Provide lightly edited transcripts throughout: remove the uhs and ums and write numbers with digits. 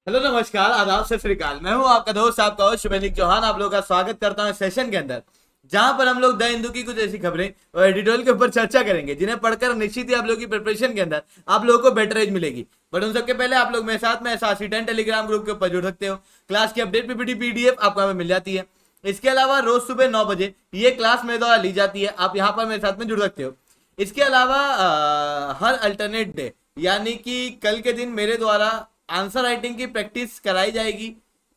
Hello नमस्कार आदाब सत श्रीकाल। मैं हूं आपका दोस्त आपका होस्ट शुभेंद्र चौहान। आप लोगों का स्वागत करता हूं इस सेशन के अंदर, जहां पर हम लोग द हिंदू की कुछ ऐसी खबरें और एडिटोरियल के ऊपर चर्चा करेंगे जिन्हें पढ़कर निश्चित ही आप लोगों की प्रिपरेशन के अंदर आप लोगों को बेटर एज मिलेगी। बट उन सबके पहले आप लोग मेरे साथ में SRC10 टेलीग्राम ग्रुप के ऊपर जुड़ सकते हो। क्लास की अपडेट पीपीटी PDF आपको हमें मिल जाती है। इसके अलावा रोज सुबह 9 बजे ये क्लास मेरे द्वारा ली जाती है। आप यहाँ पर मेरे साथ में जुड़ सकते हो। इसके अलावा हर अल्टरनेट डे यानी कि कल के दिन मेरे द्वारा आंसर राइटिंग की प्रैक्टिस कराई जाएगी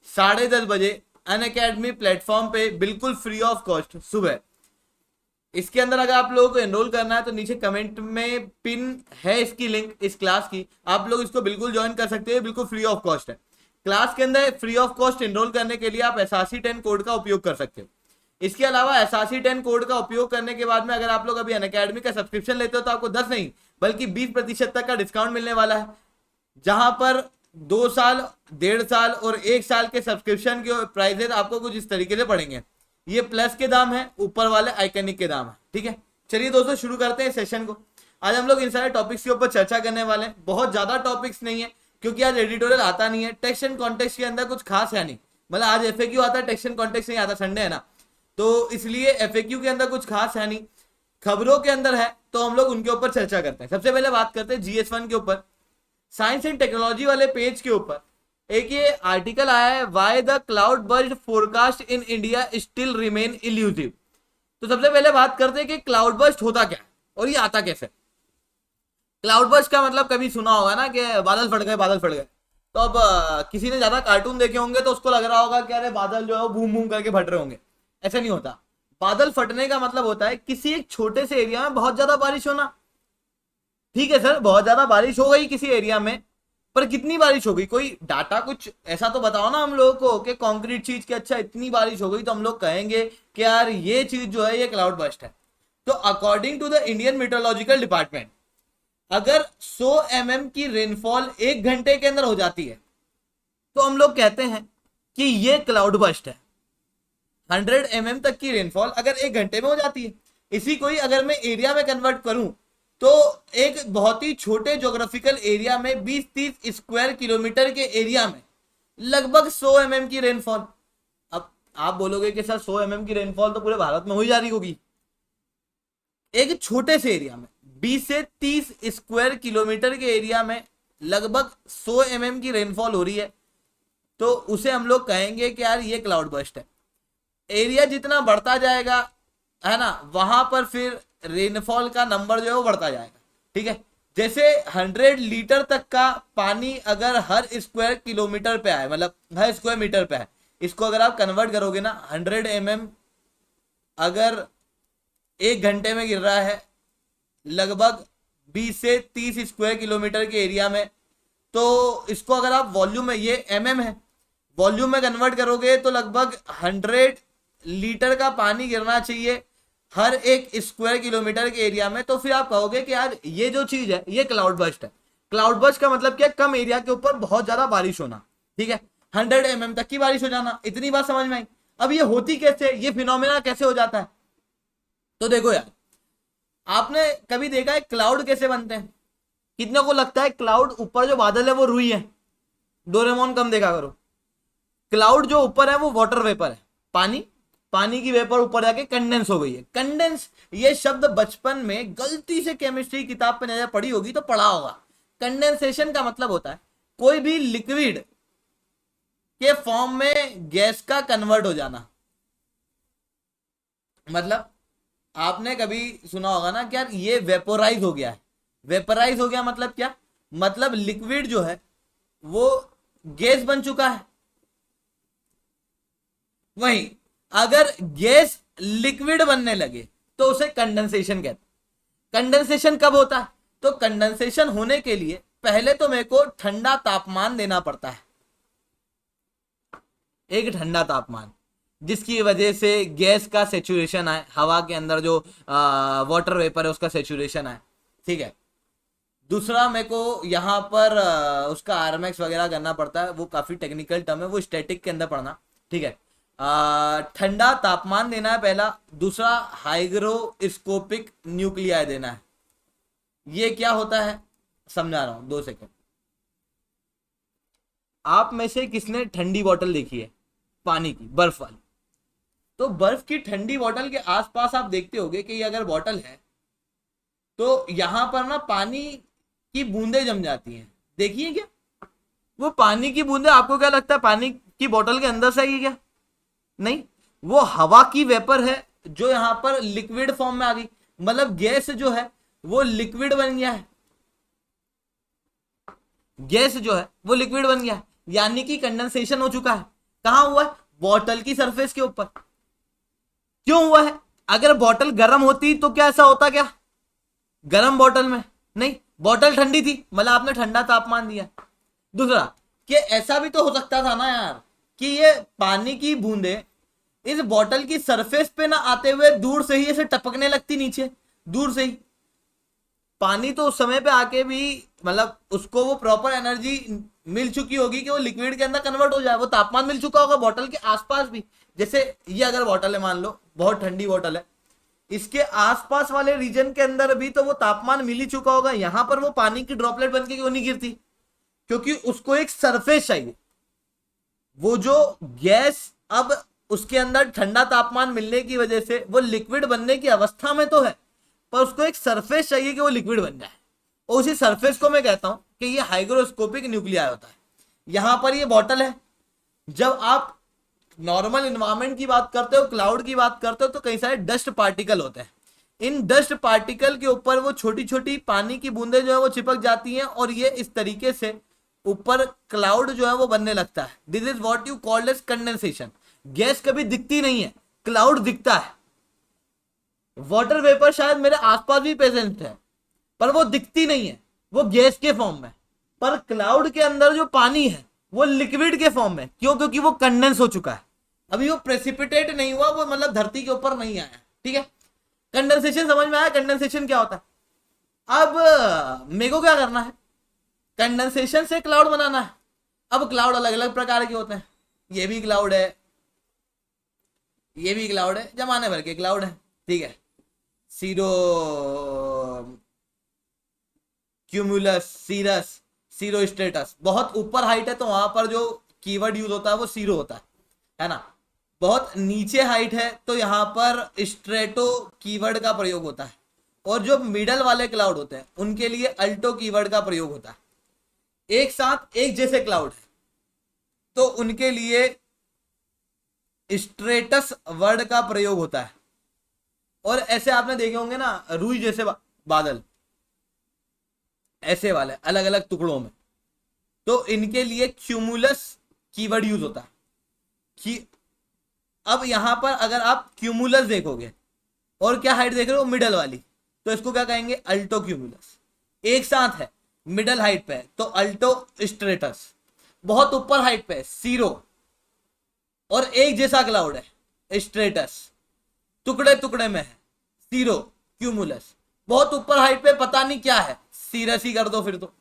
10:30 बजे अन अकेडमी प्लेटफॉर्म पे, बिल्कुल फ्री ऑफ कॉस्ट सुबह। इसके अंदर अगर आप लोगों को एनरोल करना है तो नीचे कमेंट में पिन है इसकी लिंक इस क्लास की, आप लोग इसको बिल्कुल ज्वाइन कर सकते हैं। बिल्कुल फ्री ऑफ कॉस्ट है। क्लास के अंदर फ्री ऑफ कॉस्ट एनरोल करने के लिए आप SRC10 कोड का उपयोग कर सकते हो। इसके अलावा SRC10 कोड का उपयोग करने के बाद में अगर आप लोग अभी अन अकेडमी का सब्सक्रिप्शन लेते हो तो आपको 10 नहीं बल्कि 20% तक का डिस्काउंट मिलने वाला है, जहां पर 2 साल, 1.5 साल और 1 साल के सब्सक्रिप्शन के प्राइजेस आपको कुछ इस तरीके से पड़ेंगे। ये प्लस के दाम है, ऊपर वाले आइकनिक के दाम है। ठीक है, चलिए दोस्तों शुरू करते हैं सेशन को। आज हम लोग इन सारे टॉपिक्स के ऊपर चर्चा करने वाले हैं। बहुत ज्यादा टॉपिक्स नहीं है क्योंकि आज एडिटोरियल आता नहीं है। टेक्स्ट एंड कॉन्टेक्स्ट के अंदर कुछ खास है नहीं, मतलब आज FAQ आता है, टेक्स्ट एंड कॉन्टेक्स्ट नहीं आता, संडे है ना, तो इसलिए FAQ के अंदर कुछ खास है नहीं। खबरों के अंदर है तो हम लोग उनके ऊपर चर्चा करते हैं। सबसे पहले बात करते हैं GS1 के ऊपर। साइंस एंड टेक्नोलॉजी वाले पेज के ऊपर एक ये आर्टिकल आया है, why the cloud burst forecast in India still remain elusive. तो सबसे पहले बात करते हैं कि क्लाउड बर्स्ट होता क्या है और ये आता कैसे। क्लाउड बर्स्ट का मतलब कभी सुना होगा ना कि बादल फट गए, बादल फट गए। तो अब किसी ने ज्यादा कार्टून देखे होंगे तो उसको लग रहा होगा कि अरे बादल जो है वो बूम बूम करके फट रहे होंगे। ऐसा नहीं होता। बादल फटने का मतलब होता है किसी एक छोटे से एरिया में बहुत ज्यादा बारिश होना। ठीक है सर, बहुत ज्यादा बारिश हो गई किसी एरिया में, पर कितनी बारिश हो गई, कोई डाटा कुछ ऐसा तो बताओ ना हम लोगों को कि कॉन्क्रीट चीज की अच्छा इतनी बारिश हो गई तो हम लोग कहेंगे कि यार ये चीज जो है ये क्लाउड बर्स्ट है। तो according to the Indian Meteorological Department, अगर 100 mm की रेनफॉल 1 घंटे के अंदर हो जाती है तो हम लोग कहते हैं कि ये क्लाउड बर्स्ट है। 100 mm तक की रेनफॉल अगर 1 घंटे में हो जाती है, इसी को ही अगर मैं एरिया में कन्वर्ट करूं तो एक बहुत ही छोटे ज्योग्राफिकल एरिया में 20-30 स्क्वायर किलोमीटर के एरिया में लगभग 100 mm की रेनफॉल। अब आप बोलोगे कि सर 100 mm की रेनफॉल तो पूरे भारत में हो ही जा रही होगी। एक छोटे से एरिया में 20 से 30 स्क्वायर किलोमीटर के एरिया में लगभग 100 mm की रेनफॉल हो रही है, तो उसे हम लोग कहेंगे कि यार ये क्लाउड बर्स्ट है। एरिया जितना बढ़ता जाएगा है ना, वहां पर फिर रेनफॉल का नंबर जो है वो बढ़ता जाएगा। ठीक है, जैसे 100 लीटर तक का पानी अगर हर स्क्वायर किलोमीटर पे आए, मतलब हर स्क्वायर मीटर पे आए, इसको अगर आप कन्वर्ट करोगे ना, 100 mm अगर 1 घंटे में गिर रहा है लगभग 20 से 30 स्क्वायर किलोमीटर के एरिया में, तो इसको अगर आप वॉल्यूम में, ये mm है, वॉल्यूम में कन्वर्ट करोगे तो लगभग 100 लीटर का पानी गिरना चाहिए हर एक स्क्वायर किलोमीटर के एरिया में। तो फिर आप कहोगे कि यार ये जो चीज है ये क्लाउड बर्स्ट है। क्लाउड बर्स्ट का मतलब क्या, कम एरिया के ऊपर बहुत ज्यादा बारिश होना। ठीक है, 100 mm तक की बारिश हो जाना, इतनी बात समझ में आई। अब ये होती कैसे, ये फिनोमेना कैसे हो जाता है, तो देखो यार, आपने कभी देखा है क्लाउड कैसे बनते हैं? कितने को लगता है क्लाउड ऊपर जो बादल है वो रुई है? डोरेमोन कम देखा करो। क्लाउड जो ऊपर है वो वाटर वेपर है, पानी, पानी की वेपर ऊपर जाके कंडेंस हो गई है। कंडेंस ये शब्द बचपन में गलती से केमिस्ट्री किताब पे नजर पड़ी होगी तो पढ़ा होगा। कंडेंसेशन का मतलब होता है कोई भी लिक्विड के फॉर्म में गैस का कन्वर्ट हो जाना। मतलब आपने कभी सुना होगा ना कि यार ये वेपोराइज हो गया है। वेपोराइज हो गया मतलब क्या, मतलब लिक्विड जो है वो गैस बन चुका है। वहीं अगर गैस लिक्विड बनने लगे तो उसे कंडेंसेशन कहते हैं। कंडेंसेशन कब होता है, तो कंडेंसेशन होने के लिए पहले तो मेरे को ठंडा तापमान देना पड़ता है, एक ठंडा तापमान, जिसकी वजह से गैस का सेचुरेशन आए, हवा के अंदर जो वाटर वेपर है उसका सेचुरेशन आए। ठीक है, दूसरा मेरे को यहाँ पर उसका RMX वगैरह करना पड़ता है, वो काफी टेक्निकल टर्म है, वो स्टैटिक के अंदर पढ़ना। ठीक है, ठंडा तापमान देना है पहला। दूसरा हाइग्रोस्कोपिक न्यूक्लियाई देना है। ये क्या होता है समझा रहा हूं, 2 सेकंड। आप में से किसने ठंडी बोतल देखी है पानी की, बर्फ वाली? तो बर्फ की ठंडी बोतल के आसपास आप देखते होगे कि ये अगर बोतल है तो यहां पर ना पानी की बूंदें जम जाती हैं, देखिए क्या? वो पानी की बूंदें आपको क्या लगता है पानी की बोतल के अंदर से आई क्या? नहीं, वो हवा की वेपर है जो यहां पर लिक्विड फॉर्म में आ गई, मतलब गैस जो है वो लिक्विड बन गया है, गैस जो है वो लिक्विड बन गया है, यानी कि कंडेंसेशन हो चुका है। कहां हुआ है? बॉटल की सरफेस के ऊपर। क्यों हुआ है? अगर बॉटल गर्म होती तो क्या ऐसा होता क्या गर्म बॉटल में? नहीं, बॉटल ठंडी थी, मतलब आपने ठंडा तापमान दिया। दूसरा, कि ऐसा भी तो हो सकता था ना यार कि ये पानी की बूंदे इस बॉटल की सरफेस पे ना आते हुए दूर से ही ऐसे टपकने लगती नीचे, दूर से ही। पानी तो उस समय पे आके भी मतलब उसको वो प्रॉपर एनर्जी मिल चुकी होगी कि वो लिक्विड के अंदर कन्वर्ट हो जाए, वो तापमान मिल चुका होगा बॉटल के आसपास भी। जैसे ये अगर बॉटल है, मान लो बहुत ठंडी बॉटल है, इसके आसपास वाले रीजन के अंदर भी तो वो तापमान मिल ही चुका होगा। यहां पर वो पानी की ड्रॉपलेट बनके क्यों नहीं गिरती? क्योंकि उसको एक सरफेस चाहिए। वो जो गैस अब उसके अंदर ठंडा तापमान मिलने की वजह से वो लिक्विड बनने की अवस्था में तो है, पर उसको एक सरफेस चाहिए कि वो लिक्विड बन जाए, और उसी सरफेस को मैं कहता हूं कि ये हाइग्रोस्कोपिक न्यूक्लियाई होता है। यहां पर ये बॉटल है। जब आप नॉर्मल इन्वायरमेंट की बात करते हो, क्लाउड की बात करते हो, तो कई सारे डस्ट पार्टिकल होते हैं। इन डस्ट पार्टिकल के ऊपर वो छोटी छोटी पानी की बूंदें जो है वो चिपक जाती हैं, और ये इस तरीके से ऊपर क्लाउड जो है वो बनने लगता है। This is what you called as condensation. Gas कभी दिखती नहीं है, क्लाउड दिखता है। वाटर वेपर शायद मेरे आसपास भी प्रेजेंट है, पर वो दिखती नहीं है, वो गैस के फॉर्म में। पर क्लाउड के अंदर जो पानी है वो लिक्विड के फॉर्म में। क्यों? क्योंकि वो कंडेंस हो चुका है, अभी वो प्रेसिपिटेट नहीं हुआ, वो मतलब धरती के ऊपर नहीं आया। ठीक है, कंडेंसेशन समझ में आया? कंडेंसेशन क्या होता है? अब मेरे को क्या करना है? कंडेंसेशन से क्लाउड बनाना है। अब क्लाउड अलग अलग प्रकार के होते हैं, ये भी क्लाउड है, ये भी क्लाउड है, जमाने भर के क्लाउड है। ठीक है, cirro cumulus, cirrus, cirro stratus. बहुत ऊपर हाइट है तो वहां पर जो कीवर्ड यूज होता है वो सीरो होता है ना। बहुत नीचे हाइट है तो यहाँ पर स्ट्रेटो कीवर्ड का प्रयोग होता है, और जो मिडल वाले क्लाउड होते हैं उनके लिए अल्टो कीवर्ड का प्रयोग होता है। एक साथ एक जैसे क्लाउड है तो उनके लिए स्ट्रेटस वर्ड का प्रयोग होता है। और ऐसे आपने देखे होंगे ना रुई जैसे बादल, ऐसे वाले अलग अलग टुकड़ों में, तो इनके लिए क्यूमुलस कीवर्ड यूज होता है कि अब यहां पर अगर आप क्यूमुलस देखोगे और क्या हाइट देख रहे हो मिडल वाली, तो इसको क्या कहेंगे? Alto cumulus. एक साथ है मिडल हाइट पे तो अल्टो स्ट्रेटस, बहुत ऊपर हाइट पे सीरो, और एक जैसा क्लाउड है स्ट्रेटस, टुकड़े टुकड़े में है सीरो क्यूमुलस। बहुत ऊपर हाइट पे पता नहीं क्या है, सीरस ही कर दो फिर तो।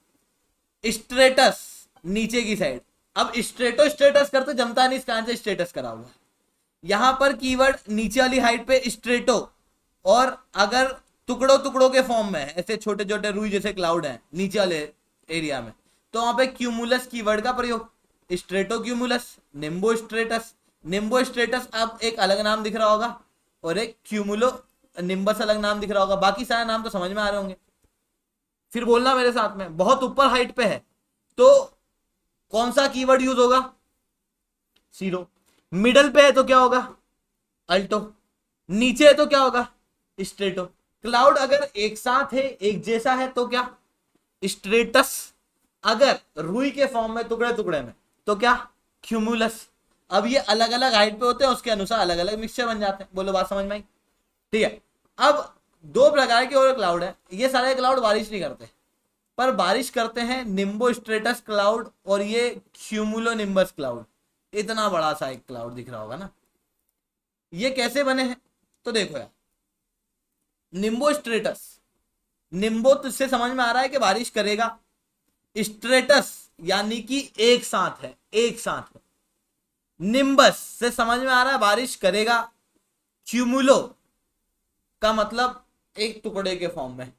स्ट्रेटस नीचे की साइड, अब स्ट्रेटो स्ट्रेटस करते जमता नहीं, इसका आंसर स्टेटस करा हुआ है। यहां पर कीवर्ड नीचे वाली हाइट पे स्ट्रेटो, और अगर टुकड़ों टुकड़ों के फॉर्म में है ऐसे छोटे छोटे रुई जैसे क्लाउड हैं नीचे वाले एरिया में, तो वहां पे क्यूमुलस कीवर्ड का प्रयोग। Strato cumulus, Nimbo स्ट्रेटस। निम्बो स्ट्रेटस अब एक अलग नाम दिख रहा होगा, और एक क्यूमुलो निम्बस अलग नाम दिख रहा होगा। बाकी सारे नाम तो समझ में आ रहे होंगे। फिर बोलना मेरे साथ में, बहुत ऊपर हाइट पे है तो कौन सा कीवर्ड यूज होगा? सीरो। मिडल पे है तो क्या होगा? अल्टो। नीचे है तो क्या होगा? स्ट्रेटो। क्लाउड अगर एक साथ है एक जैसा है तो क्या? स्ट्रेटस। अगर रुई के फॉर्म में टुकड़े टुकड़े में तो क्या? क्यूमुलस। अब ये अलग अलग हाइट पे होते हैं, उसके अनुसार अलग अलग मिक्सचर बन जाते हैं। बोलो बात समझ में आई? ठीक है, अब दो प्रकार के और क्लाउड है। ये सारे क्लाउड बारिश नहीं करते, पर बारिश करते हैं निम्बो स्ट्रेटस क्लाउड और ये क्यूमुलो निम्बस क्लाउड। इतना बड़ा सा एक क्लाउड दिख रहा होगा ना। ये कैसे बने हैं? तो देखो यार, निम्बो स्ट्रेटस, निम्बो तो इससे समझ में आ रहा है कि बारिश करेगा। स्ट्रेटस यानी कि एक साथ है, एक साथ है। निम्बस से समझ में आ रहा है बारिश करेगा। क्यूमुलो का मतलब एक टुकड़े के फॉर्म में।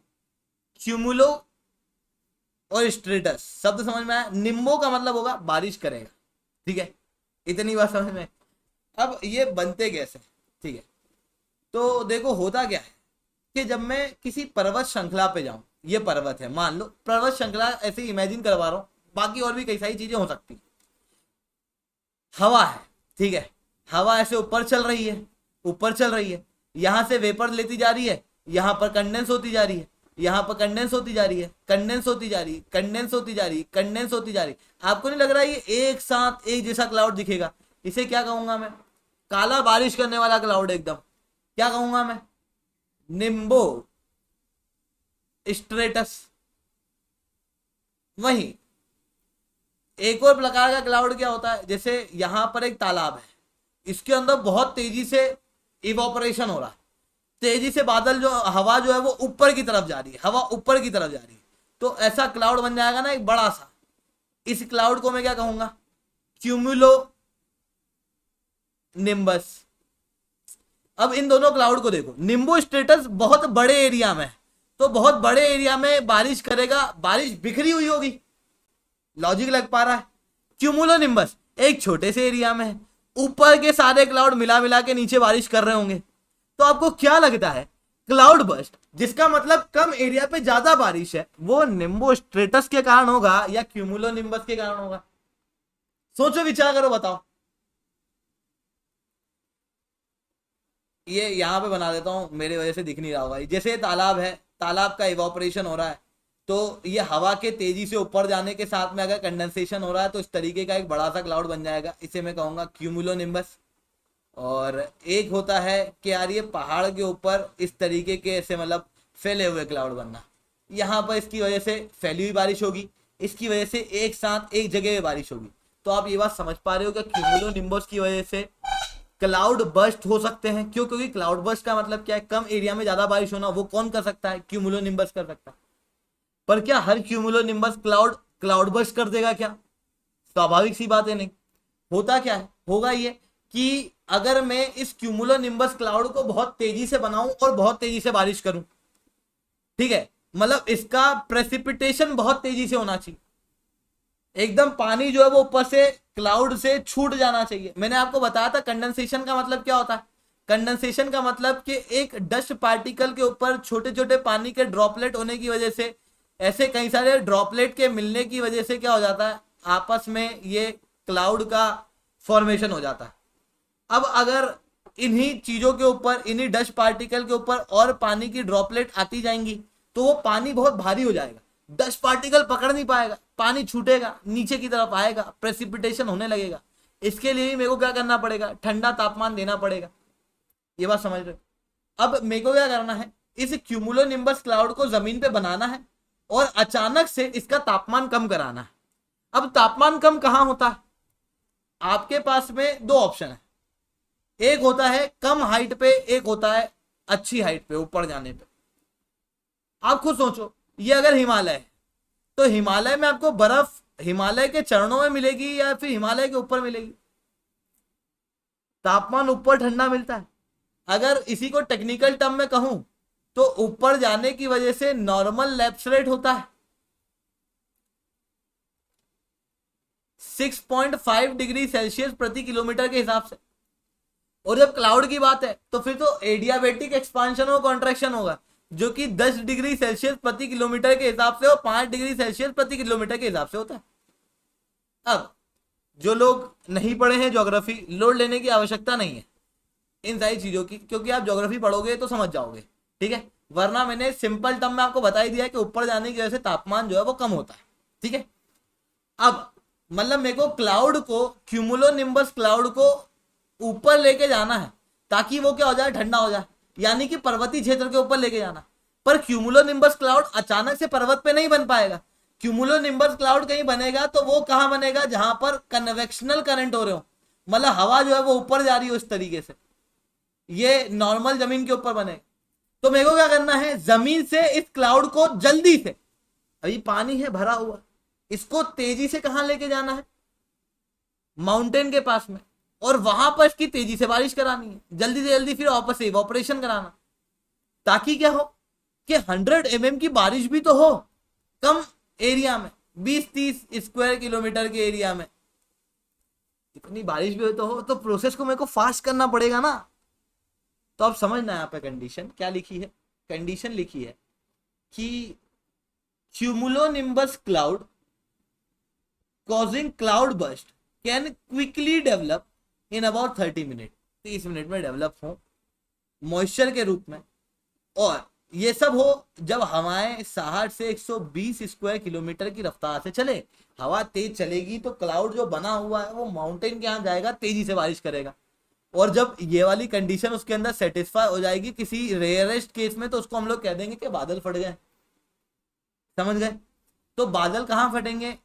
क्यूमुलो और स्ट्रेटस शब्द समझ में आया। निम्बो का मतलब होगा बारिश करेगा, ठीक है, इतनी बात समझ में। अब ये बनते कैसे, ठीक है, तो देखो होता क्या है कि जब मैं किसी पर्वत श्रृंखला पे जाऊं, ये पर्वत है, मान लो पर्वत श्रृंखला ऐसे इमेजिन करवा रहा हूं, बाकी और भी कई सारी चीजें हो सकती। हवा है, ठीक है, हवा ऐसे ऊपर चल रही है, ऊपर चल रही है, यहां से वेपर लेती जा रही है, यहां पर कंडेंस होती जा रही है, यहां पर कंडेंस होती जा रही है, कंडेंस होती जा रही है, कंडेंस होती जा रही है, कंडेंस होती जा रही है। आपको नहीं लग रहा है ये एक साथ एक जैसा क्लाउड दिखेगा? इसे क्या कहूंगा मैं? काला बारिश करने वाला क्लाउड एकदम। क्या कहूंगा मैं? निम्बो स्ट्रेटस। वही एक और प्रकार का क्लाउड क्या होता है, जैसे यहां पर एक तालाब है, इसके अंदर बहुत तेजी से इवोपरेशन हो रहा है, तेजी से बादल जो हवा जो है वो ऊपर की तरफ जा रही है, हवा ऊपर की तरफ जा रही है, तो ऐसा क्लाउड बन जाएगा ना एक बड़ा सा। इस क्लाउड को मैं क्या कहूंगा? Cumulo nimbus. अब इन दोनों क्लाउड को देखो, निम्बो स्टेटस बहुत बड़े एरिया में, तो बहुत बड़े एरिया में बारिश करेगा, बारिश बिखरी हुई होगी, लॉजिक लग पा रहा है। क्यूमुलो निम्बस एक छोटे से एरिया में है, ऊपर के सारे क्लाउड मिला मिला के नीचे बारिश कर रहे होंगे। तो आपको क्या लगता है क्लाउड बर्स्ट, जिसका मतलब कम एरिया पे ज्यादा बारिश है, वो निम्बो स्ट्रेटस के कारण होगा या क्यूमुलो निम्बस के कारण होगा? सोचो, विचार करो, बताओ। ये यहां पे बना देता हूं, मेरे वजह से दिख नहीं रहा होगा। जैसे तालाब है, तालाब का इवोपरेशन हो रहा है, तो ये हवा के तेजी से ऊपर जाने के साथ में अगर कंडेंसेशन हो रहा है तो इस तरीके का एक बड़ा सा क्लाउड बन जाएगा, इसे मैं कहूंगा क्यूमुलो निम्बस। और एक होता है कि यार ये पहाड़ के ऊपर इस तरीके के ऐसे मतलब फैले हुए क्लाउड बनना, यहाँ पर इसकी वजह से फैली हुई बारिश होगी, इसकी वजह से एक साथ एक जगह में बारिश होगी। तो आप ये बात समझ पा रहे हो कि क्यूमुलो निम्बस की वजह से क्लाउड बर्स्ट हो सकते हैं। क्यों? क्योंकि क्लाउड बर्स्ट का मतलब क्या है? कम एरिया में ज्यादा बारिश होना। वो कौन कर सकता है? क्यूमुलो निम्बस कर सकता है। पर क्या हर क्यूमुलो निम्बस क्लाउड बर्स्ट कर देगा क्या? स्वाभाविक सी बात है, नहीं। होता क्या है, होगा ये कि अगर मैं इस क्यूमुलो निम्बस क्लाउड को बहुत तेजी से बनाऊं और बहुत तेजी से बारिश करूं, ठीक है, मतलब इसका प्रेसिपिटेशन बहुत तेजी से होना चाहिए, एकदम पानी जो है वो ऊपर से क्लाउड से छूट जाना चाहिए। मैंने आपको बताया था कंडेंसेशन का मतलब क्या होता है। कंडेंसेशन का मतलब कि एक डस्ट पार्टिकल के ऊपर छोटे छोटे पानी के ड्रॉपलेट होने की वजह से, ऐसे कई सारे ड्रॉपलेट के मिलने की वजह से क्या हो जाता है, आपस में ये क्लाउड का फॉर्मेशन हो जाता है। अब अगर इन्हीं चीजों के ऊपर, इन्हीं डस्ट पार्टिकल के ऊपर और पानी की ड्रॉपलेट आती जाएंगी तो वो पानी बहुत भारी हो जाएगा, डस्ट पार्टिकल पकड़ नहीं पाएगा, पानी छूटेगा, नीचे की तरफ आएगा, प्रेसिपिटेशन होने लगेगा। इसके लिए मेरे को क्या करना पड़ेगा? ठंडा तापमान देना पड़ेगा। ये बात समझ रहे हो? अब मेरे को क्या करना है, इस क्यूमुलो निम्बस क्लाउड को जमीन पे बनाना है और अचानक से इसका तापमान कम कराना है। अब तापमान कम कहां होता है? आपके पास में दो ऑप्शन है, एक होता है कम हाइट पे, एक होता है अच्छी हाइट पे, ऊपर जाने पे। आप खुद सोचो, ये अगर हिमालय है तो हिमालय में आपको बर्फ हिमालय के चरणों में मिलेगी या फिर हिमालय के ऊपर मिलेगी? तापमान ऊपर ठंडा मिलता है। अगर इसी को टेक्निकल टर्म में कहूं तो ऊपर जाने की वजह से नॉर्मल लैप्स रेट होता है 6.5 डिग्री सेल्सियस प्रति किलोमीटर के हिसाब से। और जब क्लाउड की बात है तो फिर तो एडियाबेटिक एक्सपांशन और कॉन्ट्रैक्शन होगा, जो कि 10 डिग्री सेल्सियस प्रति किलोमीटर के हिसाब से और 5 डिग्री सेल्सियस प्रति किलोमीटर के हिसाब से होता है। अब जो लोग नहीं पढ़े हैं ज्योग्राफी, लोड लेने की आवश्यकता नहीं है इन सारी चीजों की, क्योंकि आप ज्योग्राफी पढ़ोगे तो समझ जाओगे, ठीक है। वरना मैंने सिंपल टर्म में आपको बता ही दिया कि ऊपर जाने की वजह से तापमान जो है वो कम होता है, ठीक है। अब मतलब मेरे को क्लाउड को, क्यूमुलो निम्बस क्लाउड को ऊपर लेके जाना है ताकि वो क्या हो जाए, ठंडा हो जाए, यानी कि पर्वतीय क्षेत्र के ऊपर लेके जाना। पर क्यूमुलो निम्बस क्लाउड अचानक से पर्वत पे नहीं बन पाएगा। क्यूमुलो निम्बस क्लाउड कहीं बनेगा तो वो कहां बनेगा? जहां पर कन्वेक्शनल करंट हो रहे हो, मतलब हवा जो है वो ऊपर जा रही हो इस तरीके से, ये नॉर्मल जमीन के ऊपर बने। तो मेरे को क्या करना है, जमीन से इस क्लाउड को जल्दी से, अभी पानी है भरा हुआ, इसको तेजी से कहां लेके जाना है? माउंटेन के पास में, और वहां पर इसकी तेजी से बारिश करानी है, जल्दी से जल्दी, फिर वापस से इवोपरेशन कराना, ताकि क्या हो कि 100 mm की बारिश भी तो हो कम एरिया में, 20-30 स्क्वायर किलोमीटर के एरिया में इतनी बारिश भी हो तो प्रोसेस को मेरे को फास्ट करना पड़ेगा ना। तो अब समझना यहाँ पे कंडीशन क्या लिखी है। कंडीशन लिखी है कि cumulonimbus cloud causing cloud burst can quickly develop in about 30 minute, 30 minute में डेवलप हो मॉइस्चर के रूप में। और ये सब हो जब हवाएं 60 से 120 स्क्वायर किलोमीटर की रफ्तार से चले। हवा तेज चलेगी तो क्लाउड जो बना हुआ है वो माउंटेन के यहाँ जाएगा, तेजी से बारिश करेगा। और जब ये वाली कंडीशन उसके अंदर सेटिस्फाई हो जाएगी किसी रेयरेस्ट केस में, तो उसको हम लोग कह देंगे कि बादल फट गए। समझ गए? तो बादल कहाँ फटेंगे?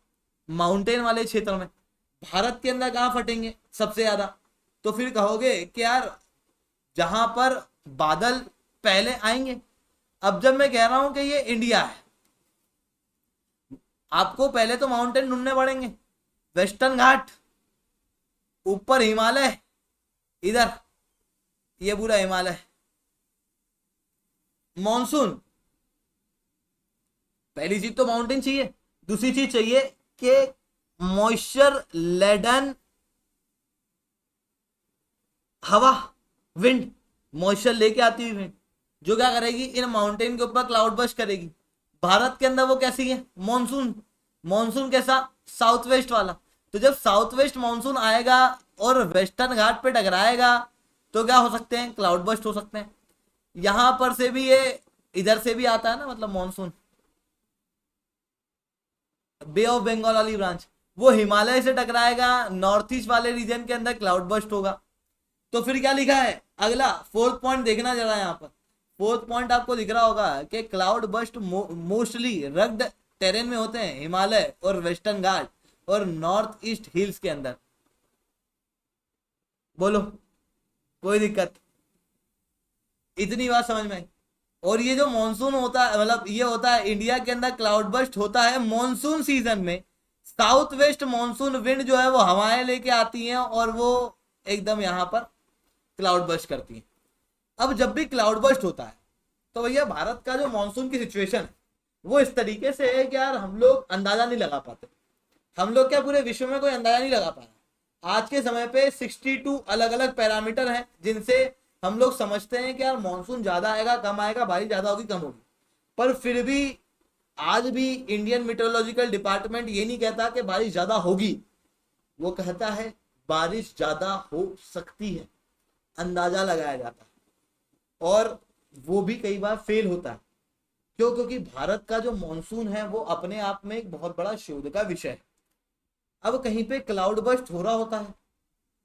माउंटेन वाले क्षेत्र में। भारत के अंदर कहाँ फटेंगे सबसे ज्यादा? तो फिर कहोगे कि यार जहां पर बादल पहले आएंगे। अब जब मैं कह रहा हूं कि ये इंडिया है, आपको पहले तो माउंटेन ढूंढने पड़ेंगे। वेस्टर्न घाट, ऊपर हिमालय, इधर ये पूरा हिमालय, मॉनसून। पहली चीज तो माउंटेन चाहिए। दूसरी चीज चाहिए कि मॉइस्चर लेडन हवा, विंड, मॉइस्चर लेके आती हुई विंड जो क्या करेगी, इन माउंटेन के ऊपर क्लाउड बस्ट करेगी। भारत के अंदर वो कैसी है? मॉनसून। मॉनसून कैसा? साउथ वेस्ट वाला। तो जब साउथ वेस्ट मॉनसून आएगा और वेस्टर्न घाट पे टकराएगा तो क्या हो सकते हैं? क्लाउड बस्ट हो सकते हैं। यहां पर से भी ये इधर से भी आता है ना, मतलब मॉनसून बे ऑफ बंगाल वाली ब्रांच, वो हिमालय से टकराएगा, नॉर्थ ईस्ट वाले रीजन के अंदर क्लाउड बस्ट होगा। तो फिर क्या लिखा है अगला? फोर्थ पॉइंट देखना जरा यहाँ पर। फोर्थ पॉइंट आपको दिख रहा होगा कि cloud burst mostly rugged terrain में होते हैं, हिमालय और वेस्टर्न घाट और नॉर्थ ईस्ट हिल्स के अंदर। बोलो कोई दिक्कत? इतनी बात समझ में आई। और ये जो मानसून होता है, मतलब ये होता है इंडिया के अंदर क्लाउड बस्ट होता है मानसून सीजन में। साउथ वेस्ट मानसून विंड जो है वो हवाएं लेके आती हैं और वो एकदम यहाँ पर क्लाउड बस्ट करती हैं। अब जब भी क्लाउड बस्ट होता है तो भैया भारत का जो मानसून की सिचुएशन है वो इस तरीके से है कि यार हम लोग अंदाजा नहीं लगा पाते। हम लोग क्या पूरे विश्व में कोई अंदाजा नहीं लगा पा रहा। आज के समय पे 62 अलग अलग पैरामीटर हैं जिनसे हम लोग समझते हैं कि यार मानसून ज्यादा आएगा, कम आएगा, बारिश ज्यादा होगी, कम होगी। पर फिर भी आज भी इंडियन मीटरोलॉजिकल डिपार्टमेंट ये नहीं कहता कि बारिश ज्यादा होगी, वो कहता है बारिश ज्यादा हो सकती है। अंदाजा लगाया जाता है और वो भी कई बार फेल होता है। क्यों? क्योंकि भारत का जो मॉनसून है वो अपने आप में एक बहुत बड़ा शोध का विषय है। अब कहीं पे क्लाउड बस्ट हो रहा होता है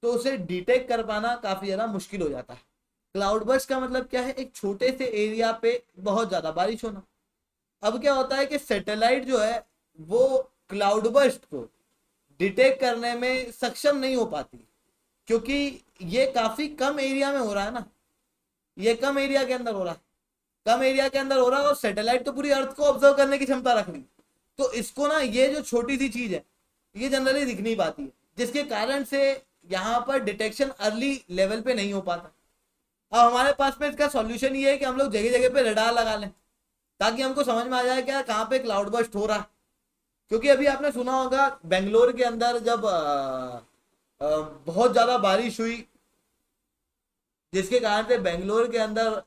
तो उसे डिटेक्ट कर पाना काफी ज्यादा मुश्किल हो जाता है। क्लाउड बस्ट का मतलब क्या है? एक छोटे से एरिया पे बहुत ज्यादा बारिश होना। अब क्या होता है कि सैटेलाइट जो है वो क्लाउड बस्ट को डिटेक्ट करने में सक्षम नहीं हो पाती क्योंकि ये काफी कम एरिया में हो रहा है ना। ये कम एरिया के अंदर हो रहा है, कम एरिया के अंदर हो रहा है और सैटेलाइट तो पूरी अर्थ को ऑब्जर्व करने की क्षमता रख रही। तो इसको ना, ये जो छोटी सी चीज है ये जनरली दिख नहीं पाती है, जिसके कारण से यहाँ पर डिटेक्शन अर्ली लेवल पे नहीं हो पाता। अब हमारे पास में इसका सॉल्यूशन ये है कि हम लोग जगह जगह पे रडार लगा लें ताकि हमको समझ में आ जाए कि कहाँ पे क्लाउड बस्ट हो रहा है। क्योंकि अभी आपने सुना होगा बेंगलोर के अंदर जब बहुत ज्यादा बारिश हुई जिसके कारण से बेंगलोर के अंदर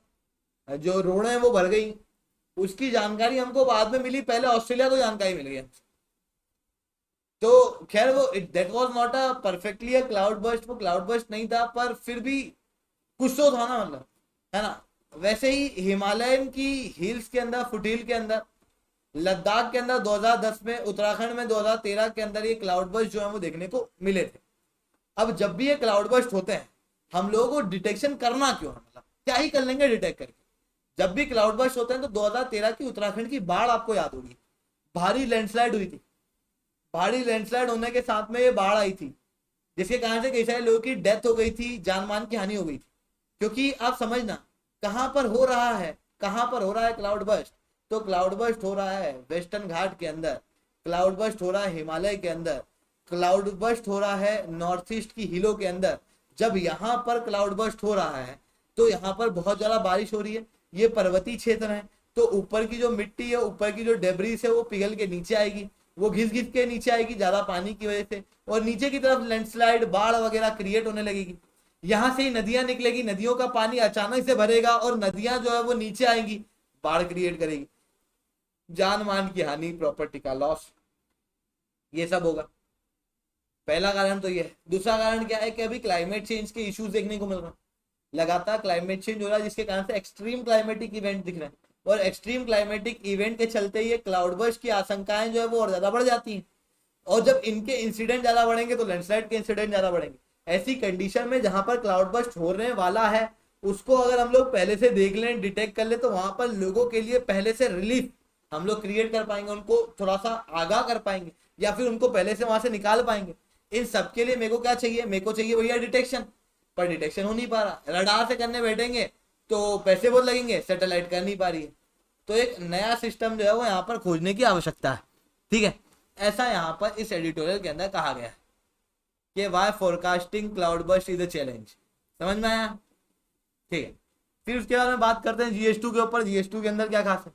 जो रोडें हैं वो भर गई, उसकी जानकारी हमको बाद में मिली, पहले ऑस्ट्रेलिया को जानकारी मिल गई। तो खैर वो that was not a perfectly a cloud burst, वो क्लाउड बस्ट नहीं था पर फिर भी कुछ तो था ना, मतलब है ना। वैसे ही हिमालयन की हिल्स के अंदर, फुटहिल के अंदर, लद्दाख के अंदर 2010 में, उत्तराखंड में 2013 के अंदर ये क्लाउड बस्ट जो है वो देखने को मिले थे। अब जब भी ये क्लाउड बस्ट होते हैं हम लोगों को डिटेक्शन करना क्यों है, मतलब क्या ही कर लेंगे डिटेक्ट करके। जब भी क्लाउड बस्ट होते हैं तो 2013 की उत्तराखंड की बाढ़ आपको याद होगी, भारी लैंडस्लाइड हुई थी। भारी लैंडस्लाइड होने के साथ में ये बाढ़ आई थी जिसके कारण से कई सारे लोगों की डेथ हो गई थी, जान मान की हानि हो गई थी। क्योंकि आप समझना कहां पर हो रहा है, कहां पर हो रहा है क्लाउड बस्ट। तो क्लाउड बस्ट हो रहा है वेस्टर्न घाट के अंदर, क्लाउड बस्ट हो रहा है हिमालय के अंदर, क्लाउड बस्ट हो रहा है नॉर्थ ईस्ट की हिलों के अंदर। जब यहाँ पर क्लाउड बस्ट हो रहा है तो यहाँ पर बहुत ज्यादा बारिश हो रही है। ये पर्वतीय क्षेत्र है तो ऊपर की जो मिट्टी है, ऊपर की जो डेब्रीज है वो पिघल के नीचे आएगी, वो घिस घिस के नीचे आएगी ज्यादा पानी की वजह से, और नीचे की तरफ लैंडस्लाइड, बाढ़ वगैरह क्रिएट होने लगेगी। यहां से ही नदियां निकलेगी, नदियों का पानी अचानक से भरेगा और नदियां जो है वो नीचे आएंगी, बाढ़ क्रिएट करेगी, जान मान की हानि, प्रॉपर्टी का लॉस, ये सब होगा। पहला कारण तो ये है। दूसरा कारण क्या है कि अभी क्लाइमेट चेंज के इश्यूज देखने को मिल रहा है, लगातार क्लाइमेट चेंज हो रहा है, जिसके कारण से एक्सट्रीम क्लाइमेटिक इवेंट दिख रहे हैं, और एक्सट्रीम क्लाइमेटिक इवेंट के चलते ये क्लाउड बर्स्ट की आशंकाएं जो है वो और ज्यादा बढ़ जाती हैं, और जब इनके इंसिडेंट ज्यादा बढ़ेंगे तो लैंडस्लाइड के इंसिडेंट ज्यादा बढ़ेंगे। ऐसी कंडीशन में जहां पर क्लाउड बर्स्ट होने वाला है, उसको अगर हम लोग पहले से देख लें, डिटेक्ट कर ले, तो वहां पर लोगों के लिए पहले से रिलीफ हम लोग क्रिएट कर पाएंगे, उनको थोड़ा सा आगाह कर पाएंगे, या फिर उनको पहले से वहां से निकाल पाएंगे। इन सबके लिए मेरे को क्या चाहिए, मेरे को चाहिए भैया डिटेक्शन, पर डिटेक्शन हो नहीं पा रहा। रडार से करने बैठेंगे तो पैसे बहुत लगेंगे, सैटेलाइट कर नहीं पा रही है, तो एक नया सिस्टम जो है वो यहाँ पर खोजने की आवश्यकता है। ठीक है, ऐसा यहाँ पर इस एडिटोरियल के अंदर कहा गया है कि why forecasting cloud burst is a challenge. समझ में आया? ठीक है, फिर उसके बाद में बात करते हैं GS2 के ऊपर। GS2 के अंदर क्या खास है,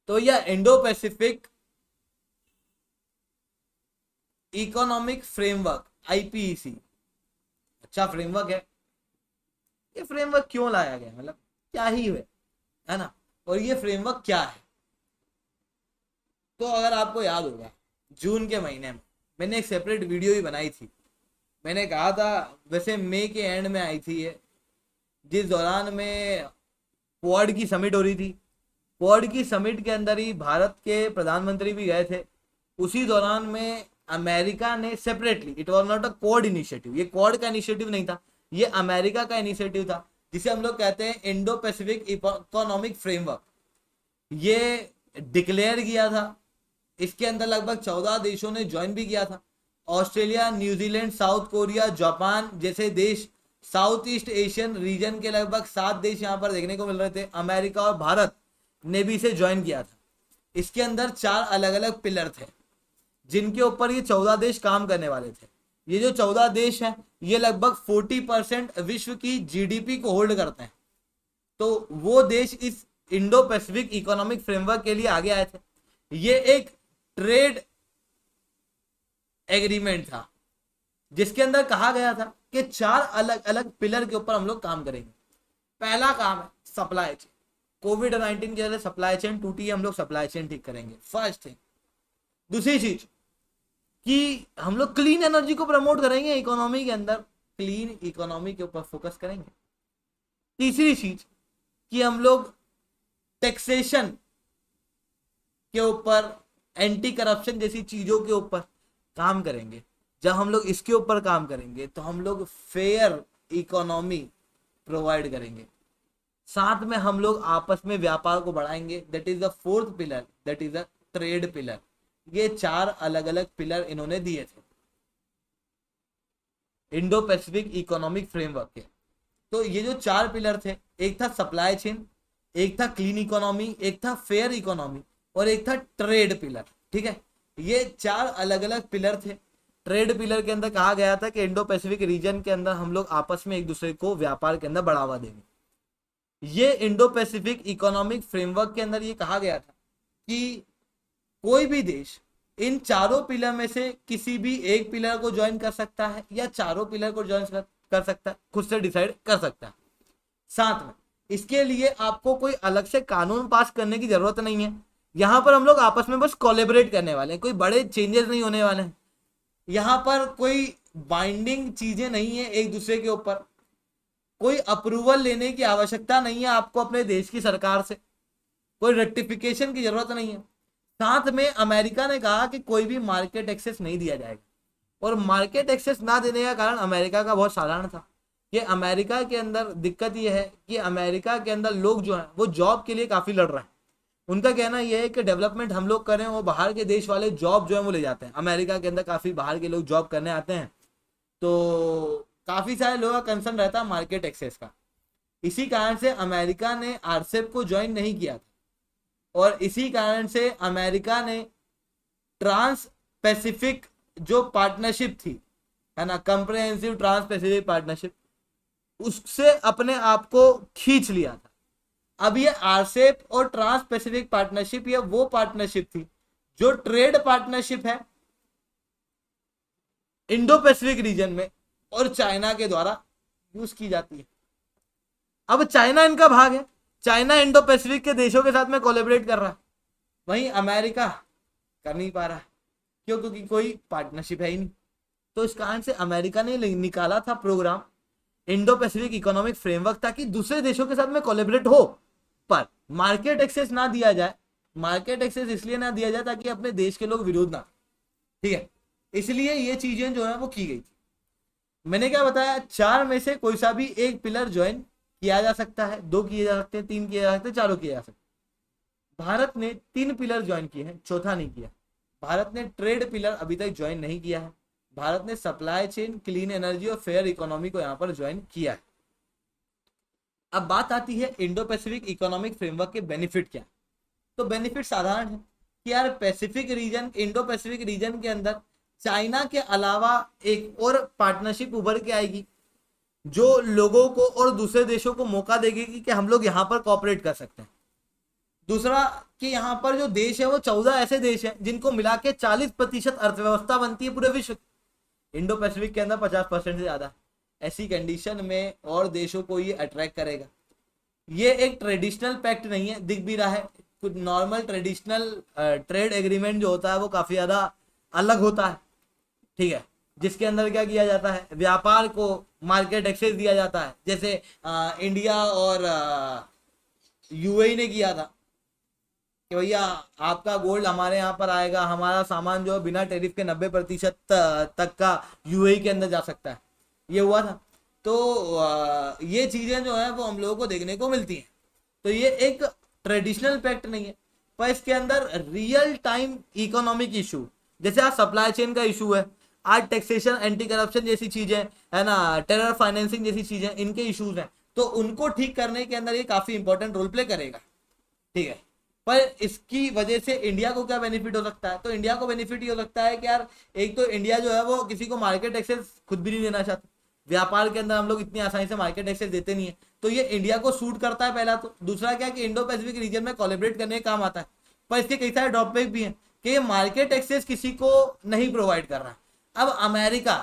तो यह Indo Pacific Economic framework, IPEC, अच्छा फ्रेमवर्क है। ये फ्रेमवर्क क्यों लाया गया, मतलब क्या ही है ना, और ये फ्रेमवर्क क्या है? तो अगर आपको याद होगा, जून के महीने में मैंने एक सेपरेट वीडियो ही बनाई थी। मैंने कहा था, वैसे मई के एंड में आई थी ये, जिस दौरान में क्वाड की समिट हो रही थी। क्वाड की समिट के अंदर ही भारत के प्रधानमंत्री भी गए थे। उसी दौरान में अमेरिका ने separately, it was not a quad initiative, ये क्वाड का इनिशिएटिव नहीं था, ये अमेरिका का इनिशिएटिव था, जिसे हम लोग कहते हैं इंडो पैसिफिक इकोनॉमिक फ्रेमवर्क। ये डिक्लेयर किया था, इसके अंदर लगभग 14 देशों ने ज्वाइन भी किया था। Australia, New Zealand, south Korea, Japan जैसे देश, साउथ ईस्ट एशियन रीजन के लगभग 7 देश यहाँ पर देखने को मिल रहे थे। अमेरिका और भारत ने भी इसे ज्वाइन किया था। इसके अंदर 4 अलग अलग पिलर थे, जिनके ऊपर ये 14 देश काम करने वाले थे। ये जो 14 देश हैं, ये लगभग 40% विश्व की GDP को होल्ड करते हैं। तो वो देश इस इंडो पैसिफिक इकोनॉमिक फ्रेमवर्क के लिए आगे आए थे। ये एक ट्रेड एग्रीमेंट था, जिसके अंदर कहा गया था कि 4 अलग अलग पिलर के ऊपर हम लोग काम करेंगे। पहला काम है सप्लाई चेन। कोविड-19 की वजह से सप्लाई चेन टूटी है, हम लोग सप्लाई चेन ठीक करेंगे, फर्स्ट थिंग। दूसरी चीज कि हम लोग क्लीन एनर्जी को प्रमोट करेंगे इकोनॉमी के अंदर, क्लीन इकोनॉमी के ऊपर फोकस करेंगे। तीसरी चीज कि हम लोग टैक्सेशन के ऊपर, एंटी करप्शन जैसी चीजों के ऊपर काम करेंगे। जब हम लोग इसके ऊपर काम करेंगे तो हम लोग फेयर इकोनॉमी प्रोवाइड करेंगे। साथ में हम लोग आपस में व्यापार को बढ़ाएंगे, that is the fourth pillar, that is the trade pillar. ये 4 अलग अलग पिलर इन्होंने दिए थे इंडो पैसिफिक इकोनॉमिक फ्रेमवर्क के। तो ये जो 4 पिलर थे, एक था सप्लाई चेन, एक था क्लीन इकोनॉमी, एक था फेयर इकोनॉमी, और एक था ट्रेड पिलर। ठीक है, ये 4 अलग अलग पिलर थे। ट्रेड पिलर के अंदर कहा गया था कि इंडो पैसिफिक रीजन के अंदर हम लोग आपस में एक दूसरे को व्यापार के अंदर बढ़ावा देंगे। ये इंडो पैसिफिक इकोनॉमिक फ्रेमवर्क के अंदर ये कहा गया था कि कोई भी देश इन 4 पिलर में से किसी भी एक पिलर को ज्वाइन कर सकता है, या 4 पिलर को ज्वाइन कर सकता है, खुद से डिसाइड कर सकता है। साथ में इसके लिए आपको कोई अलग से कानून पास करने की जरूरत नहीं है। यहाँ पर हम लोग आपस में बस कोलैबोरेट करने वाले हैं, कोई बड़े चेंजेस नहीं होने वाले हैं। यहाँ पर कोई बाइंडिंग चीजें नहीं है एक दूसरे के ऊपर, कोई अप्रूवल लेने की आवश्यकता नहीं है आपको अपने देश की सरकार से, कोई रेक्टिफिकेशन की जरूरत नहीं है। साथ में अमेरिका ने कहा कि कोई भी मार्केट एक्सेस नहीं दिया जाएगा, और मार्केट एक्सेस ना देने का कारण अमेरिका का बहुत साधारण था कि अमेरिका के अंदर दिक्कत यह है कि अमेरिका के अंदर लोग जो हैं वो जॉब के लिए काफ़ी लड़ रहे हैं। उनका कहना यह है कि डेवलपमेंट हम लोग करें, वो बाहर के देश वाले जॉब जो है वो ले जाते हैं। अमेरिका के अंदर काफ़ी बाहर के लोग जॉब करने आते हैं, तो काफ़ी सारे लोगों का कंसर्न रहता है मार्केट एक्सेस का। इसी कारण से अमेरिका ने आरसेप को ज्वाइन नहीं किया था, और इसी कारण से अमेरिका ने ट्रांस पैसिफिक जो पार्टनरशिप थी, है ना, कंप्रिहेंसिव ट्रांस पैसिफिक पार्टनरशिप, उससे अपने आप को खींच लिया था। अब ये आरसेप और ट्रांस पैसिफिक पार्टनरशिप, ये वो पार्टनरशिप थी जो ट्रेड पार्टनरशिप है इंडो पैसिफिक रीजन में और चाइना के द्वारा यूज की जाती है। अब चाइना इनका भाग है, चाइना इंडो पैसिफिक के देशों के साथ में कोलैबोरेट कर रहा है, वहीं अमेरिका कर नहीं पा रहा है। क्यों? क्योंकि कोई पार्टनरशिप है ही नहीं। तो इस कारण से अमेरिका ने निकाला था programme Indo Pacific Economic Framework, ताकि दूसरे देशों के साथ में कोलैबोरेट हो, पर मार्केट एक्सेस ना दिया जाए। मार्केट एक्सेस इसलिए ना दिया जाए ताकि अपने देश के लोग विरोध ना, ठीक है, इसलिए ये चीजें जो है वो की गई थी। मैंने क्या बताया, 4 में से कोई सा भी एक पिलर ज्वाइन किया जा सकता है, 2 किए जा सकते हैं, 3 किए जा सकते हैं, 4 किए जा सकते हैं। भारत ने 3 पिलर ज्वाइन किए हैं, चौथा नहीं किया। भारत ने ट्रेड पिलर अभी तक ज्वाइन नहीं किया है। भारत ने सप्लाई चेन, क्लीन एनर्जी और फेयर इकोनॉमी को यहाँ पर ज्वाइन किया है। अब बात आती है इंडो पैसिफिक इकोनॉमिक फ्रेमवर्क के बेनिफिट क्या। तो बेनिफिट साधारण है कि यार Pacific region, Indo Pacific region के अंदर चाइना के अलावा एक और पार्टनरशिप उभर के आएगी जो लोगों को और दूसरे देशों को मौका देगी कि हम लोग यहाँ पर कॉपरेट कर सकते हैं। दूसरा कि यहाँ पर जो देश है वो 14 ऐसे देश हैं जिनको मिला के 40% अर्थव्यवस्था बनती है पूरे विश्व। इंडो पैसिफिक के अंदर 50% से ज्यादा। ऐसी कंडीशन में और देशों को ये अट्रैक्ट करेगा। ये एक ट्रेडिशनल पैक्ट नहीं है, दिख भी रहा है। कुछ नॉर्मल ट्रेडिशनल ट्रेड एग्रीमेंट जो होता है वो काफी ज्यादा अलग होता है, ठीक है, जिसके अंदर क्या किया जाता है, व्यापार को मार्केट एक्सेस दिया जाता है। जैसे इंडिया और यूएई ने किया था कि भैया आपका गोल्ड हमारे यहाँ पर आएगा, हमारा सामान जो है बिना टैरिफ के 90% तक का यूएई के अंदर जा सकता है, ये हुआ था। तो ये चीजें जो है वो हम लोगों को देखने को मिलती हैं। तो ये एक ट्रेडिशनल पैक्ट नहीं है, पर इसके अंदर रियल टाइम इकोनॉमिक इशू, जैसे आज सप्लाई चेन का इशू है, आज टैक्सेशन, एंटी करप्शन जैसी चीजें है ना, टेरर फाइनेंसिंग जैसी चीजें, इनके इश्यूज हैं, तो उनको ठीक करने के अंदर ये काफी इंपॉर्टेंट रोल प्ले करेगा, ठीक है। पर इसकी वजह से इंडिया को क्या बेनिफिट हो सकता है, तो इंडिया को बेनिफिट ये हो सकता है कि यार एक तो इंडिया जो है वो किसी को मार्केट एक्सेस खुद भी नहीं देना चाहता। व्यापार के अंदर हम लोग इतनी आसानी से मार्केट एक्सेस देते नहीं है, तो ये इंडिया को सूट करता है पहला तो। दूसरा क्या कि इंडो पैसिफिक रीजन में कोलैबोरेट करने का काम आता है, पर इसके कई सारे ड्रॉबैक भी हैं कि ये मार्केट एक्सेस किसी को नहीं प्रोवाइड कर रहा है। अब अमेरिका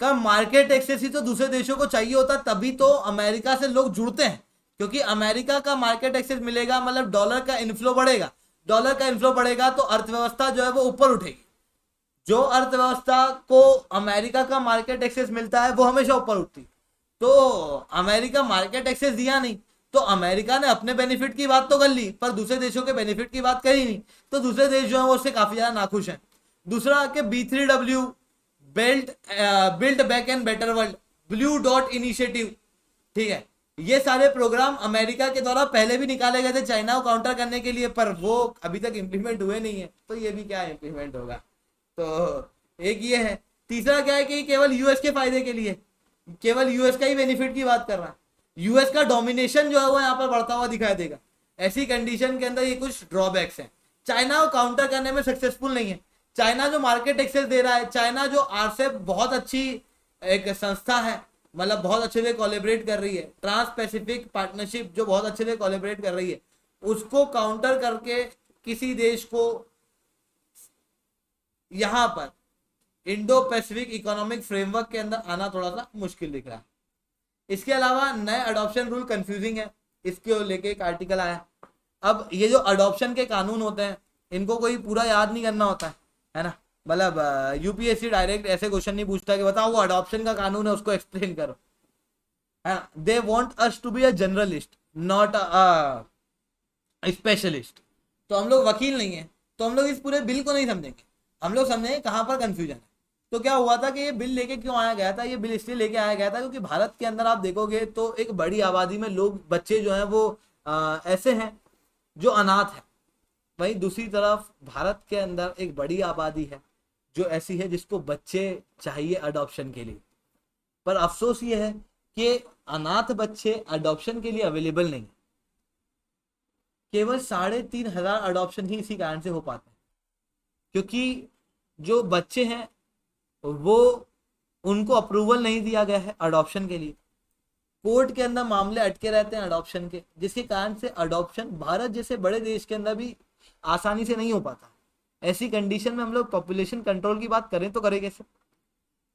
का मार्केट एक्सेस ही तो दूसरे देशों को चाहिए होता, तभी तो अमेरिका से लोग जुड़ते हैं, क्योंकि अमेरिका का मार्केट एक्सेस मिलेगा मतलब डॉलर का इन्फ्लो बढ़ेगा। डॉलर का इन्फ्लो बढ़ेगा तो अर्थव्यवस्था जो है वो ऊपर उठेगी। जो अर्थव्यवस्था को अमेरिका का मार्केट एक्सेस मिलता है वो हमेशा ऊपर उठती। तो अमेरिका मार्केट एक्सेस दिया नहीं, तो अमेरिका ने अपने बेनिफिट की बात तो कर ली पर दूसरे देशों के बेनिफिट की बात करी नहीं, तो दूसरे देश जो है वो उससे काफी ज्यादा नाखुश हैं। दूसरा कि B3W build back and better world, blue dot initiative, ठीक है, ये सारे प्रोग्राम अमेरिका के द्वारा पहले भी निकाले गए थे चाइना को काउंटर करने के लिए, पर वो अभी तक इंप्लीमेंट हुए नहीं है, तो ये भी क्या इंप्लीमेंट होगा। तो एक ये है। तीसरा क्या है कि केवल यूएस के फायदे के लिए, केवल यूएस का ही बेनिफिट की बात कर रहा है। यूएस का डोमिनेशन जो है वो यहाँ पर बढ़ता हुआ दिखाई देगा। ऐसी कंडीशन के अंदर ये कुछ ड्रॉबैक्स हैं। चाइना को काउंटर करने में सक्सेसफुल नहीं है। चाइना जो मार्केट एक्सेस दे रहा है, चाइना जो आरसेप बहुत अच्छी एक संस्था है, मतलब बहुत अच्छे से कोलैबोरेट कर रही है, ट्रांस पैसिफिक पार्टनरशिप जो बहुत अच्छे से कोलैबोरेट कर रही है, उसको काउंटर करके किसी देश को यहां पर इंडो पैसिफिक इकोनॉमिक फ्रेमवर्क के अंदर आना थोड़ा सा मुश्किल दिख रहा है। इसके अलावा नए अडॉप्शन रूल कंफ्यूजिंग है, इसको लेके एक आर्टिकल आया। अब ये जो अडॉप्शन के कानून होते हैं इनको कोई पूरा याद नहीं करना होता है ना, मतलब यूपीएससी डायरेक्ट ऐसे क्वेश्चन नहीं पूछता कि बताओ वो अडॉप्शन का कानून है उसको एक्सप्लेन करो, है ना। They want us to be a generalist not a specialist. तो हम लोग वकील नहीं है, तो हम लोग इस पूरे बिल को नहीं समझेंगे, हम लोग समझेंगे कहाँ पर कंफ्यूजन है। तो क्या हुआ था कि ये बिल लेके क्यों आया गया था, ये बिल इसलिए लेके आया गया था क्योंकि भारत के अंदर आप देखोगे तो एक बड़ी आबादी में लोग, बच्चे जो हैं वो ऐसे हैं जो अनाथ है। वहीं दूसरी तरफ भारत के अंदर एक बड़ी आबादी है जो ऐसी है जिसको बच्चे चाहिए अडॉप्शन के लिए, पर अफसोस ये है कि अनाथ बच्चे अडॉप्शन के लिए अवेलेबल नहीं। केवल 3,500 अडॉप्शन ही इसी कारण से हो पाते हैं क्योंकि जो बच्चे हैं वो, उनको अप्रूवल नहीं दिया गया है अडॉप्शन के लिए। कोर्ट के अंदर मामले अटके रहते हैं अडॉप्शन के, जिसके कारण से अडॉप्शन भारत जैसे बड़े देश के अंदर भी आसानी से नहीं हो पाता। ऐसी कंडीशन में हम लोग पॉपुलेशन कंट्रोल की बात करें तो करें कैसे?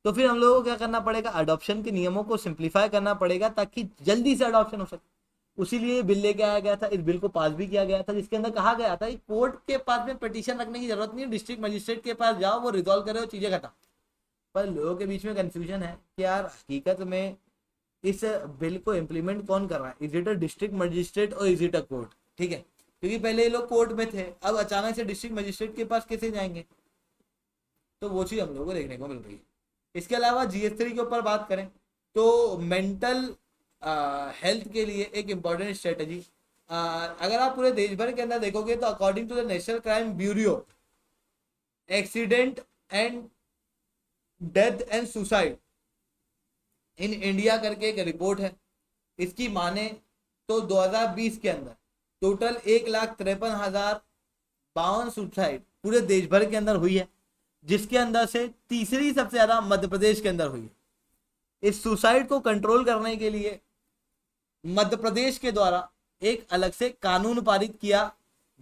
तो फिर हम लोगों को क्या करना पड़ेगा, अडॉप्शन के नियमों को सिंप्लीफाई करना पड़ेगा ताकि जल्दी से अडॉप्शन हो सके। उसीलिए ये बिल लेके आया गया था, इस बिल को पास भी किया गया था, जिसके अंदर कहा गया था कि कोर्ट के पास में पिटीशन रखने की जरूरत नहीं है, डिस्ट्रिक्ट मजिस्ट्रेट के पास जाओ, वो रिजॉल्व करे, वो चीजें खत्म। पर लोगों के बीच में कंफ्यूजन है कि यार हकीकत में इस बिल को इम्प्लीमेंट कौन कर रहा है, is it a district magistrate और इज इट अ कोर्ट? ठीक है, क्योंकि पहले ये लोग कोर्ट में थे, अब अचानक से डिस्ट्रिक्ट मजिस्ट्रेट के पास कैसे जाएंगे? तो वो चीज हम लोगों को देखने को मिल रही है। इसके अलावा GS3 के ऊपर बात करें तो मेंटल हेल्थ के लिए एक इम्पॉर्टेंट स्ट्रेटजी, अगर आप पूरे देश भर के अंदर देखोगे तो according to the National Crime Bureau, accident and death and suicide in India करके एक रिपोर्ट है। इसकी माने तो 2020 के अंदर टोटल 1,53,052 सुसाइड पूरे देश भर के अंदर हुई है, जिसके अंदर से तीसरी सबसे ज्यादा मध्य प्रदेश के अंदर हुई है। इस सुसाइड को कंट्रोल करने के लिए मध्य प्रदेश के द्वारा एक अलग से कानून पारित किया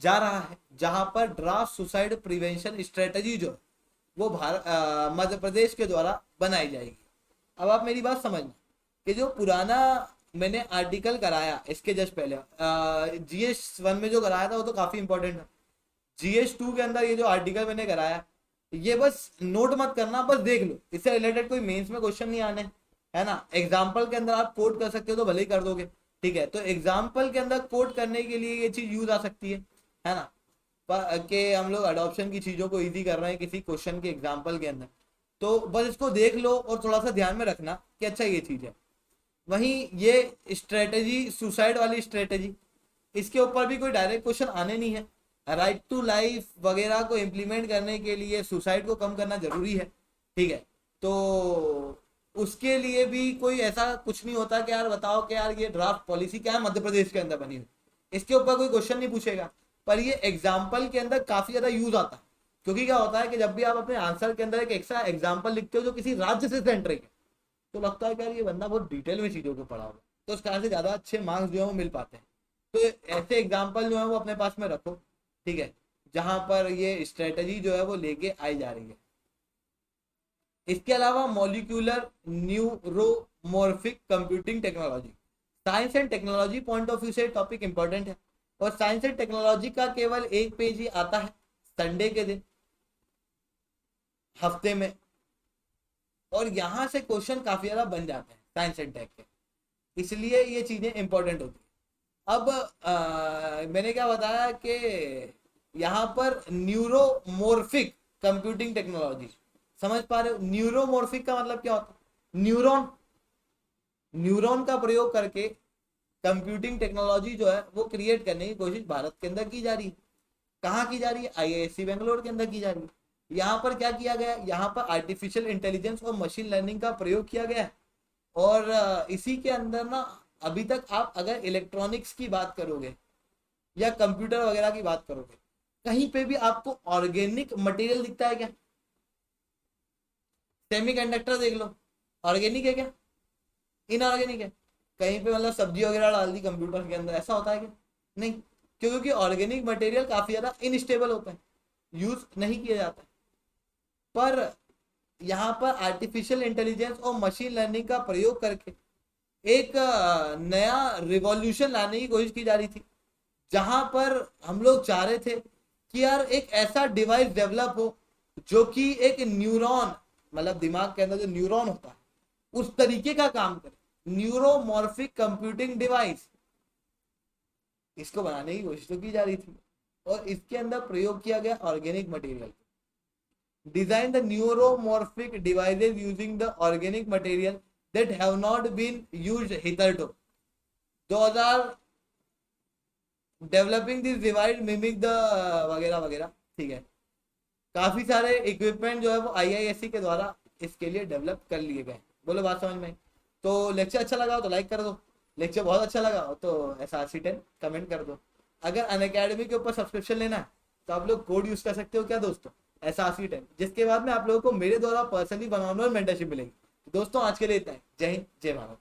जा रहा है, जहां पर ड्राफ्ट सुसाइड प्रिवेंशन स्ट्रेटजी जो वो मध्य प्रदेश के द्वारा बनाई जाएगी। अब आप मेरी बात समझना कि जो पुराना मैंने आर्टिकल कराया इसके जस्ट पहले GS1 में जो कराया था वो तो काफी इंपॉर्टेंट है। GS2 के अंदर ये जो आर्टिकल मैंने कराया, ये बस नोट मत करना, बस देख लो, इससे रिलेटेड कोई मेंस में क्वेश्चन नहीं आने, है ना। एग्जाम्पल के अंदर आप कोट कर सकते हो तो भले ही कर दोगे, ठीक है। तो एग्जाम्पल के अंदर कोट करने के लिए ये चीज यूज आ सकती है ना, कि हम लोग अडॉप्शन की चीजों को इजी कर रहे हैं किसी क्वेश्चन के एग्जाम्पल के अंदर, तो बस इसको देख लो और थोड़ा सा ध्यान में रखना कि अच्छा ये चीज है। वहीं ये स्ट्रेटजी, सुसाइड वाली स्ट्रेटजी, इसके ऊपर भी कोई डायरेक्ट क्वेश्चन आने नहीं है। राइट टू लाइफ वगैरह को इम्प्लीमेंट करने के लिए सुसाइड को कम करना जरूरी है, ठीक है। तो उसके लिए भी कोई ऐसा कुछ नहीं होता कि यार बताओ कि यार ये ड्राफ्ट पॉलिसी क्या है मध्य प्रदेश के अंदर बनी हुई, इसके ऊपर कोई क्वेश्चन नहीं पूछेगा। पर ये एग्जाम्पल के अंदर काफी ज्यादा यूज आता है, क्योंकि क्या होता है कि जब भी आप अपने आंसर के अंदर एक एक्स्ट्रा एग्जाम्पल लिखते हो जो किसी राज्य से सेंट्रिक है, तो लगता है कि यार ये बंदा बहुत डिटेल में चीजों को पढ़ा होगा, तो उस कारण से ज्यादा अच्छे मार्क्स जो है वो मिल पाते हैं। तो ऐसे एग्जाम्पल जो है वो अपने पास में रखो, ठीक है, जहां पर ये स्ट्रेटजी जो है वो लेके आई जा रही है। इसके अलावा molecular neuromorphic computing technology, science and technology point of view से टॉपिक इंपॉर्टेंट है, और साइंस एंड टेक्नोलॉजी का केवल एक पेज ही आता है संडे के दिन हफ्ते में, और यहां से क्वेश्चन काफी ज्यादा बन जाते हैं साइंस एंड टेक के, इसलिए ये चीजें इंपॉर्टेंट होती है। अब मैंने क्या बताया कि यहाँ पर न्यूरोमॉर्फिक कंप्यूटिंग टेक्नोलॉजी, समझ पा रहे हो? न्यूरोमॉर्फिक का मतलब क्या होता है? न्यूरॉन का प्रयोग करके कंप्यूटिंग टेक्नोलॉजी जो है वो क्रिएट करने की कोशिश भारत के अंदर की जा रही है। कहाँ की जा रही है? IISc बेंगलोर के अंदर की जा रही है। यहाँ पर क्या किया गया? यहाँ पर आर्टिफिशियल इंटेलिजेंस और मशीन लर्निंग का प्रयोग किया गया है, और इसी के अंदर ना अभी तक आप अगर इलेक्ट्रॉनिक्स की बात करोगे या कंप्यूटर वगैरह की बात करोगे, कहीं पे भी आपको ऑर्गेनिक मटेरियल दिखता है क्या? सेमीकंडक्टर देख लो, ऑर्गेनिक है क्या? इनऑर्गेनिक है। कहीं पे मतलब सब्जी वगैरह डाल दी कंप्यूटर के अंदर, ऐसा होता है क्या? नहीं, क्योंकि ऑर्गेनिक मटेरियल काफी ज्यादा इनस्टेबल होता है, यूज नहीं किया जाता है। पर यहाँ पर आर्टिफिशियल इंटेलिजेंस और मशीन लर्निंग का प्रयोग करके एक नया रिवॉल्यूशन लाने की कोशिश की जा रही थी, जहां पर हम लोग चाह रहे थे कि यार एक ऐसा डिवाइस डेवलप हो जो कि एक न्यूरॉन, मतलब दिमाग के अंदर जो न्यूरॉन होता है उस तरीके का काम करे, न्यूरोमॉर्फिक कंप्यूटिंग डिवाइस, इसको बनाने की कोशिश तो की जा रही थी, और इसके अंदर प्रयोग किया गया organic material. Design the neuromorphic devices using the organic material that have not been used hitherto. 2000 developing this device mimic the वगैरह वगैरह, ठीक है। काफी सारे इक्विपमेंट जो है वो IISc के द्वारा इसके लिए डेवलप कर लिए गए। बोलो बात समझ में? तो लेक्चर अच्छा लगा हो तो लाइक कर दो, लेक्चर बहुत अच्छा लगा हो तो SRC10 कमेंट कर दो। अगर अनअकैडमी के ऊपर सब्सक्रिप्शन लेना है तो आप लोग कोड यूज कर सकते हो क्या दोस्तों? SRC10, जिसके बाद में आप लोगों को मेरे द्वारा personally one on one mentorship मिलेगी। दोस्तों आज के लिए इतना है। जय हिंद, जय भारत।